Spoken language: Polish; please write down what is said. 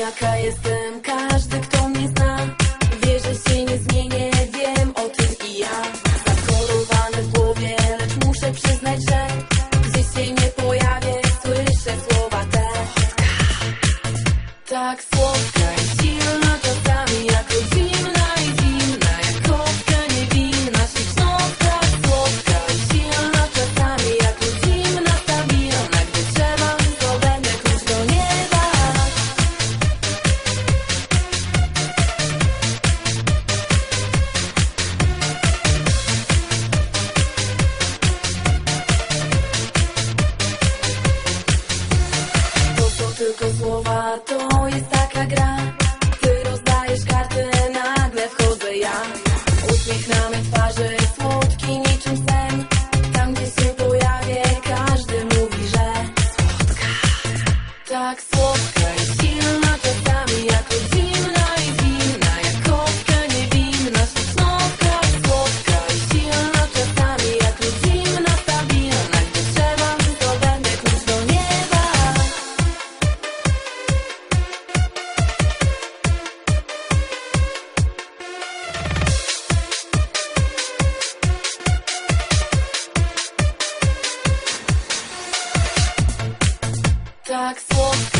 jaka jestem. Każdy, kto mnie zna, wie, że się nie zmienię. Wiem o tym i ja. Zakolorowane w głowie, lecz muszę przyznać, że gdzieś się nie pojawię. Słyszę słowa te. Tak słodka i silna czasami, jak rodzimna i zimna, jak kotka niewinna, ślicznotka. Słodka i silna czasami, jak rodzimna, stabilna. Gdy trzeba, to będę klucz do nieba. To są tylko słowa, to jest taka gra. Ty rozdajesz karty, nagle wchodzę ja. Uśmiech na mej twarzy, słodki niczym sen. Tam, gdzie się pojawię, każdy mówi, że słodka. Tak słodka i silna czasami, jak rodzimna i zimna, jak kotka niewinna, ślicznotka. Słodka i silna czasami, jak rodzimna, stabilna. Gdy trzeba, to będę klucz do nieba. Tak słodka